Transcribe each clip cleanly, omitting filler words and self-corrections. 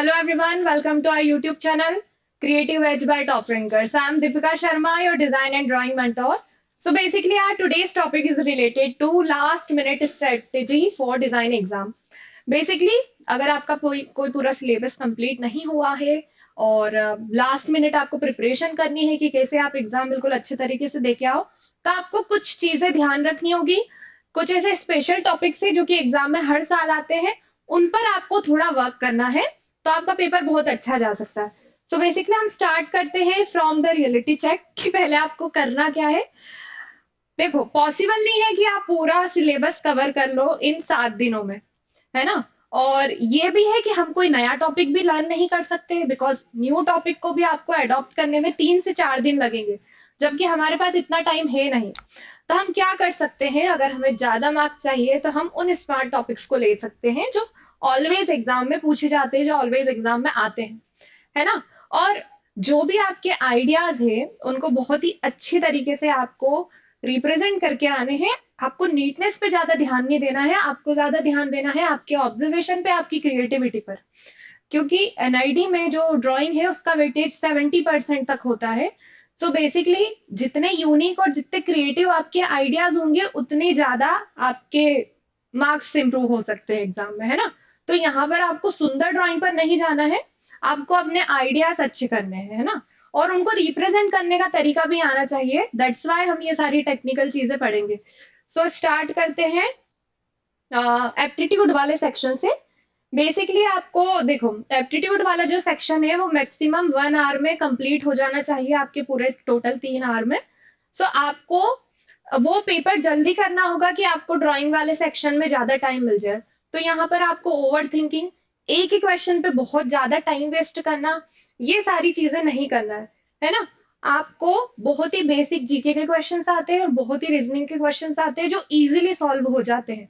Hello everyone, welcome to our YouTube channel, Creative Edge by Top Rankers. I'm Deepika Sharma, your design and drawing mentor. So basically, our today's topic is related to last minute strategy for design exam. Basically अगर आपका कोई पूरा syllabus complete नहीं हुआ है और last minute आपको preparation करनी है कि कैसे आप एग्जाम बिल्कुल अच्छे तरीके से दे के आओ, तो आपको कुछ चीजें ध्यान रखनी होगी। कुछ ऐसे स्पेशल टॉपिक्स है जो कि एग्जाम में हर साल आते हैं, उन पर आपको थोड़ा वर्क करना है, तो आपका पेपर बहुत अच्छा जा सकता है। सो बेसिकली हम स्टार्ट करते हैं फ्रॉम द रियलिटी चेक कि पहले आपको करना क्या है। देखो, पॉसिबल नहीं है कि आप पूरा सिलेबस कवर कर लो इन 7 दिनों में, है ना। और ये भी है कि हम कोई नया टॉपिक भी लर्न नहीं कर सकते, बिकॉज न्यू टॉपिक को भी आपको अडॉप्ट करने में 3 से 4 दिन लगेंगे, जबकि हमारे पास इतना टाइम है नहीं। तो हम क्या कर सकते हैं, अगर हमें ज्यादा मार्क्स चाहिए तो हम उन स्मार्ट टॉपिक्स को ले सकते हैं जो ऑलवेज एग्जाम में पूछे जाते हैं, जो ऑलवेज एग्जाम में आते हैं, है ना। और जो भी आपके आइडियाज है उनको बहुत ही अच्छे तरीके से आपको रिप्रेजेंट करके आने हैं। आपको नीटनेस पे ज्यादा ध्यान नहीं देना है, आपको ज्यादा ध्यान देना है आपके ऑब्जर्वेशन पे, आपकी क्रिएटिविटी पर। क्योंकि एनआईडी में जो ड्राइंग है उसका वेटेज 70% तक होता है। सो बेसिकली जितने यूनिक और जितने क्रिएटिव आपके आइडियाज होंगे, उतने ज्यादा आपके मार्क्स इंप्रूव हो सकते हैं एग्जाम में, है ना। तो यहाँ पर आपको सुंदर ड्राइंग पर नहीं जाना है, आपको अपने आइडियाज अच्छे करने हैं, है ना। और उनको रिप्रेजेंट करने का तरीका भी आना चाहिए, दैट्स वाई हम ये सारी टेक्निकल चीजें पढ़ेंगे। सो स्टार्ट करते हैं एप्टीट्यूड वाले सेक्शन से। बेसिकली आपको देखो, एप्टीट्यूड वाला जो सेक्शन है वो मैक्सिमम 1 आवर में कंप्लीट हो जाना चाहिए, आपके पूरे टोटल 3 आवर में। सो आपको वो पेपर जल्दी करना होगा कि आपको ड्राइंग वाले सेक्शन में ज्यादा टाइम मिल जाए। तो यहाँ पर आपको ओवर थिंकिंग, एक ही क्वेश्चन पे बहुत ज्यादा टाइम वेस्ट करना, ये सारी चीजें नहीं करना है ना। आपको बहुत ही बेसिक जीके के क्वेश्चंस आते हैं और बहुत ही रीजनिंग के क्वेश्चंस आते हैं जो इजीली सॉल्व हो जाते हैं।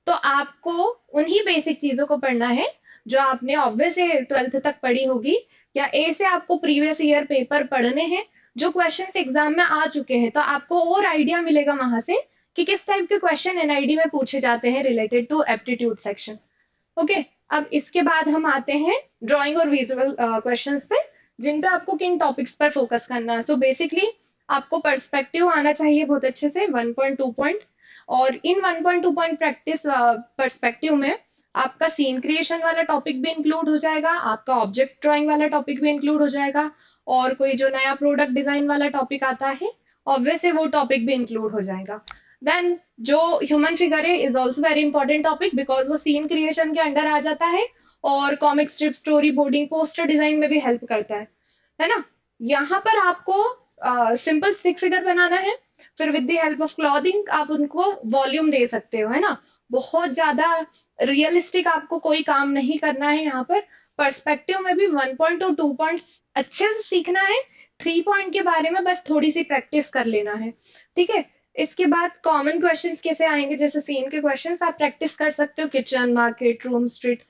तो आपको उन्हीं बेसिक चीजों को पढ़ना है जो आपने ऑब्वियस से 12th तक पढ़ी होगी, या ए से आपको प्रीवियस ईयर पेपर पढ़ने हैं जो क्वेश्चन एग्जाम में आ चुके हैं, तो आपको और आइडिया मिलेगा वहां से कि किस टाइप के क्वेश्चन एनआईडी में पूछे जाते हैं related to aptitude section. Okay, अब इसके बाद हम आते हैं ड्राइंग और विजुअल क्वेश्चंस पे, जिन पे आपको किन टॉपिक्स पर फोकस करना है। सो बेसिकली आपको पर्सपेक्टिव आना चाहिए बहुत अच्छे से, 1.2 पॉइंट। और इन 1.2 पॉइंट प्रैक्टिस पर्सपेक्टिव में आपका सीन क्रिएशन वाला टॉपिक भी इंक्लूड हो जाएगा, आपका ऑब्जेक्ट ड्राइंग वाला टॉपिक भी इंक्लूड हो जाएगा, और कोई जो नया प्रोडक्ट डिजाइन वाला टॉपिक आता है ऑब्वियसली वो टॉपिक भी इंक्लूड हो जाएगा। देन जो ह्यूमन फिगर है is also very important topic, because वो सीन क्रिएशन के अंडर आ जाता है और comic strip, story boarding, poster design में भी हेल्प करता है ना। यहाँ पर आपको सिंपल स्टिक फिगर बनाना है, फिर with the help of clothing आप उनको वॉल्यूम दे सकते हो, है ना। बहुत ज्यादा रियलिस्टिक आपको कोई काम नहीं करना है यहाँ पर। पर्सपेक्टिव में भी 1 पॉइंट और 2 पॉइंट अच्छे से सीखना है, 3 पॉइंट के बारे में बस थोड़ी सी प्रैक्टिस कर लेना है, ठीक है। इसके बाद कॉमन क्वेश्चंस कैसे आएंगे, जैसे सीन के क्वेश्चंस आप प्रैक्टिस कर सकते हो, किचन, मार्केट, रूम, स्ट्रीट,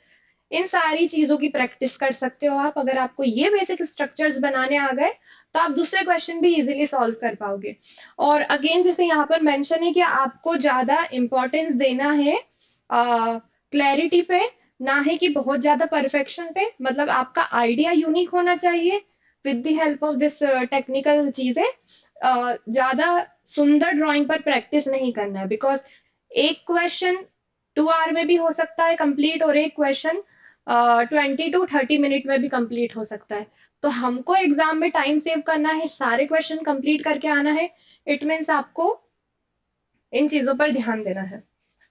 इन सारी चीजों की प्रैक्टिस कर सकते हो आप। अगर आपको ये बेसिक स्ट्रक्चर्स बनाने आ गए तो आप दूसरे क्वेश्चन भी इजीली सॉल्व कर पाओगे। और अगेन जैसे यहाँ पर मेंशन है कि आपको ज्यादा इंपॉर्टेंस देना है क्लैरिटी पे, ना है कि बहुत ज्यादा परफेक्शन पे। मतलब आपका आइडिया यूनिक होना चाहिए, with the help of this technical चीजें ज्यादा सुंदर ड्राइंग पर प्रैक्टिस नहीं करना है, बिकॉज एक क्वेश्चन 2 आवर में भी हो सकता है कंप्लीट, और एक क्वेश्चन 20 to 30 मिनट में भी कंप्लीट हो सकता है। तो हमको एग्जाम में टाइम सेव करना है, सारे क्वेश्चन कंप्लीट करके आना है। इट मीन्स आपको इन चीजों पर ध्यान देना है।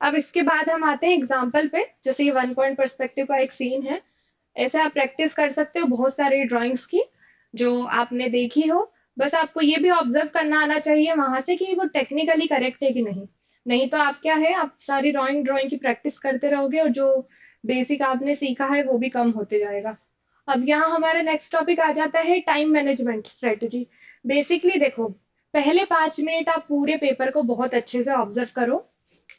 अब इसके बाद हम आते हैं एग्जाम्पल पे, जैसे ये 1 पॉइंट पर्सपेक्टिव का एक सीन है, ऐसे आप प्रैक्टिस कर सकते हो बहुत सारे ड्राइंग्स की जो आपने देखी हो। बस आपको ये भी ऑब्जर्व करना आना चाहिए वहां से कि वो टेक्निकली करेक्ट है कि नहीं। नहीं तो आप क्या है, आप सारी ड्राइंग ड्राइंग की प्रैक्टिस करते रहोगे और जो बेसिक आपने सीखा है वो भी कम होते जाएगा। अब यहाँ हमारा नेक्स्ट टॉपिक आ जाता है टाइम मैनेजमेंट स्ट्रेटेजी। बेसिकली देखो, पहले 5 मिनट आप पूरे पेपर को बहुत अच्छे से ऑब्जर्व करो,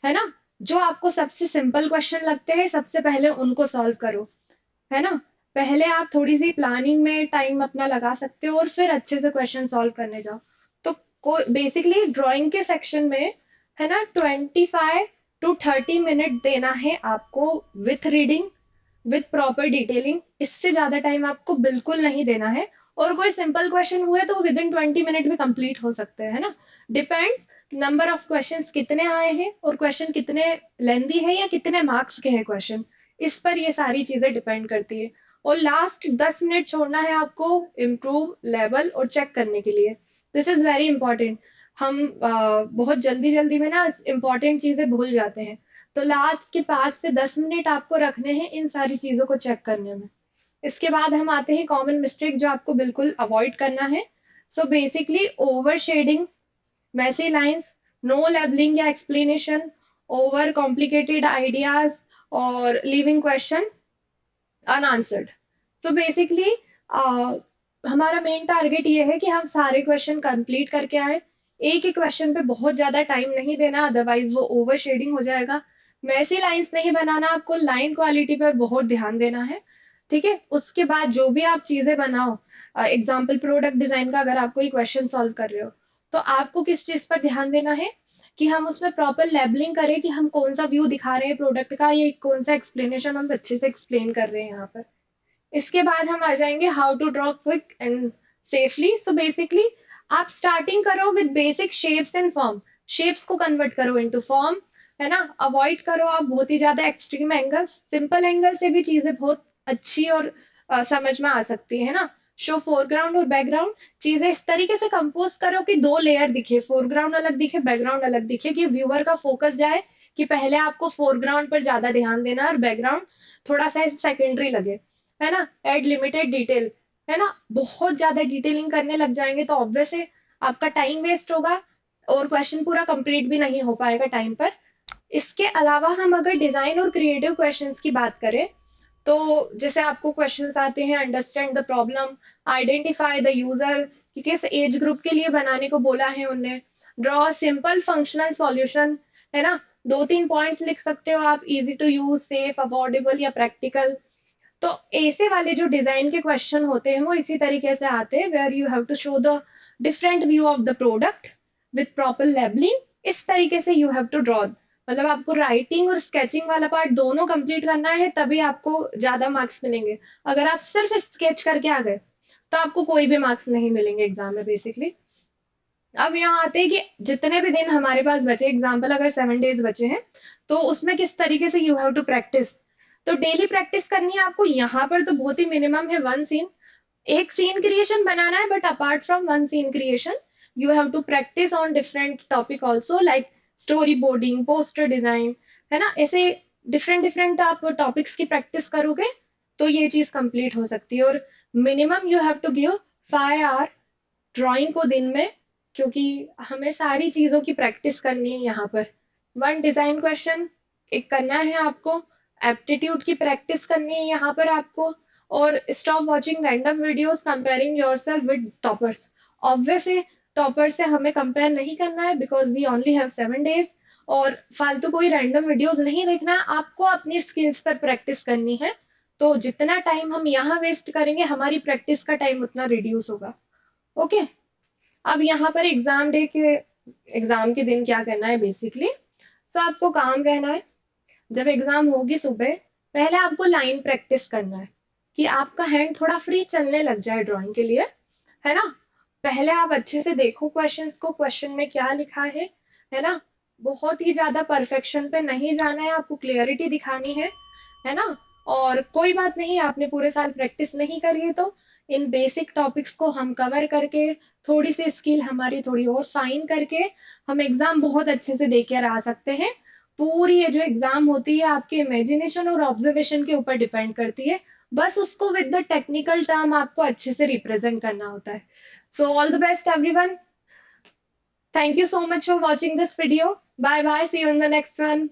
है ना। जो आपको सबसे सिंपल क्वेश्चन लगते हैं सबसे पहले उनको सॉल्व करो, है ना। पहले आप थोड़ी सी प्लानिंग में टाइम अपना लगा सकते हो और फिर अच्छे से क्वेश्चन सॉल्व करने जाओ। तो बेसिकली ड्राइंग के सेक्शन में, है ना, 25 to 30 मिनट देना है आपको with reading, with proper detailing. इससे ज्यादा टाइम आपको बिल्कुल नहीं देना है। और कोई सिंपल क्वेश्चन हुए तो विद इन 20 मिनट भी कंप्लीट हो सकते हैं, है ना। डिपेंड नंबर ऑफ क्वेश्चंस कितने आए हैं और क्वेश्चन कितने लेंदी है या कितने मार्क्स के हैं क्वेश्चन, इस पर ये सारी चीजें डिपेंड करती है। और लास्ट 10 मिनट छोड़ना है आपको इम्प्रूव लेवल और चेक करने के लिए। This is very important. हम बहुत जल्दी जल्दी में ना इंपॉर्टेंट चीजें भूल जाते हैं। तो लास्ट के 5 से 10 मिनट आपको रखने हैं इन सारी चीजों को चेक करने में। इसके बाद हम आते हैं कॉमन मिस्टेक जो आपको बिल्कुल अवॉइड करना है। So basically over shading, messy lines, no labelling या एक्सप्लेनेशन, ओवर कॉम्प्लिकेटेड आइडियाज, और leaving question unanswered. So basically हमारा मेन टारगेट ये है कि हम सारे क्वेश्चन कंप्लीट करके आए। एक ही क्वेश्चन पे बहुत ज्यादा टाइम नहीं देना, अदरवाइज वो ओवर शेडिंग हो जाएगा। मैसी लाइंस नहीं बनाना, आपको लाइन क्वालिटी पर बहुत ध्यान देना है। ठीक है, उसके बाद जो भी आप चीजें बनाओ, एग्जाम्पल प्रोडक्ट डिजाइन का अगर आप कोई क्वेश्चन सॉल्व कर रहे हो, तो आपको किस चीज पर ध्यान देना है कि हम उसमें प्रॉपर लेबलिंग करें कि हम कौन सा व्यू दिखा रहे हैं प्रोडक्ट का, ये कौन सा एक्सप्लेनेशन हम अच्छे से एक्सप्लेन कर रहे हैं यहाँ पर। इसके बाद हम आ जाएंगे how to draw quick and safely. So basically आप स्टार्टिंग करो with basic shapes and form, shapes को कन्वर्ट करो इनटू फॉर्म, है ना। अवॉइड करो आप बहुत ही ज्यादा एक्सट्रीम एंगल्स, सिंपल एंगल से भी चीजें बहुत अच्छी और समझ में आ सकती है ना। शो फोरग्राउंड और बैकग्राउंड, चीजें इस तरीके से कंपोज करो कि दो लेयर दिखे, फोरग्राउंड अलग दिखे, बैकग्राउंड अलग दिखे, कि व्यूअर का फोकस जाए कि पहले आपको फोरग्राउंड पर ज्यादा ध्यान देना है और बैकग्राउंड थोड़ा सा सेकेंडरी लगे, है ना। एड लिमिटेड डिटेल, है ना। बहुत ज्यादा डिटेलिंग करने लग जाएंगे तो ऑब्वियस है आपका टाइम वेस्ट होगा और क्वेश्चन पूरा कंप्लीट भी नहीं हो पाएगा टाइम पर। इसके अलावा हम अगर डिजाइन और क्रिएटिव क्वेश्चंस की बात करें, तो जैसे आपको क्वेश्चंस आते हैं, understand the problem, identify the user, कि किस एज ग्रुप के लिए बनाने को बोला है उनने, ड्रॉ सिंपल फंक्शनल सॉल्यूशन, है ना। 2-3 पॉइंट्स लिख सकते हो आप, easy to use, safe, affordable या प्रैक्टिकल। तो ऐसे वाले जो डिजाइन के क्वेश्चन होते हैं वो इसी तरीके से आते हैं, where you have to show the different view of the product with proper labelling. इस तरीके से यू हैव टू ड्रॉ, मतलब आपको राइटिंग और स्केचिंग वाला पार्ट दोनों कंप्लीट करना है, तभी आपको ज्यादा मार्क्स मिलेंगे। अगर आप सिर्फ स्केच करके आ गए तो आपको कोई भी मार्क्स नहीं मिलेंगे एग्जाम में बेसिकली। अब यहाँ आते हैं कि जितने भी दिन हमारे पास बचे, एग्जाम्पल अगर 7 डेज बचे हैं, तो उसमें किस तरीके से यू हैव टू प्रैक्टिस। तो डेली प्रैक्टिस करनी है आपको। यहाँ पर तो बहुत ही मिनिमम है 1 सीन, एक सीन क्रिएशन बनाना है, but apart from 1 scene creation you have to practice on different topic also, like story boarding, poster design, है ना। ऐसे डिफरेंट डिफरेंट आप टॉपिक्स की प्रैक्टिस करोगे तो ये चीज कंप्लीट हो सकती है। और minimum you have to give 5 hour drawing को दिन में, क्योंकि हमें सारी चीजों की प्रैक्टिस करनी है यहाँ पर। वन डिजाइन क्वेश्चन एक करना है आपको, एप्टीट्यूड की प्रैक्टिस करनी है यहाँ पर आपको, और stop watching random videos comparing yourself with toppers. Obviously topper से हमें कंपेयर नहीं करना है because we only have 7 days, और फालतू कोई रैंडम वीडियोस नहीं देखना है, आपको अपनी स्किल्स पर प्रैक्टिस करनी है। तो जितना टाइम हम यहाँ वेस्ट करेंगे हमारी प्रैक्टिस का टाइम उतना रिड्यूस होगा। ओके, अब यहाँ पर एग्जाम के दिन क्या करना है बेसिकली। तो आपको काम रहना है, जब एग्जाम होगी सुबह, पहले आपको लाइन प्रैक्टिस करना है कि आपका हैंड थोड़ा फ्री चलने लग जाए ड्राइंग के लिए, है ना। पहले आप अच्छे से देखो क्वेश्चंस को, क्वेश्चन में क्या लिखा है ना। बहुत ही ज्यादा परफेक्शन पे नहीं जाना है, आपको क्लियरिटी दिखानी है ना। और कोई बात नहीं, आपने पूरे साल प्रैक्टिस नहीं करी है तो इन बेसिक टॉपिक्स को हम कवर करके, थोड़ी सी स्किल हमारी थोड़ी और फाइन करके, हम एग्जाम बहुत अच्छे से दे कर आ सकते हैं। पूरी ये जो एग्जाम होती है आपके इमेजिनेशन और ऑब्जर्वेशन के ऊपर डिपेंड करती है, बस उसको विद द टेक्निकल टर्म आपको अच्छे से रिप्रेजेंट करना होता है। So all the best everyone, thank you so much for watching this video. Bye bye, see you in the next one.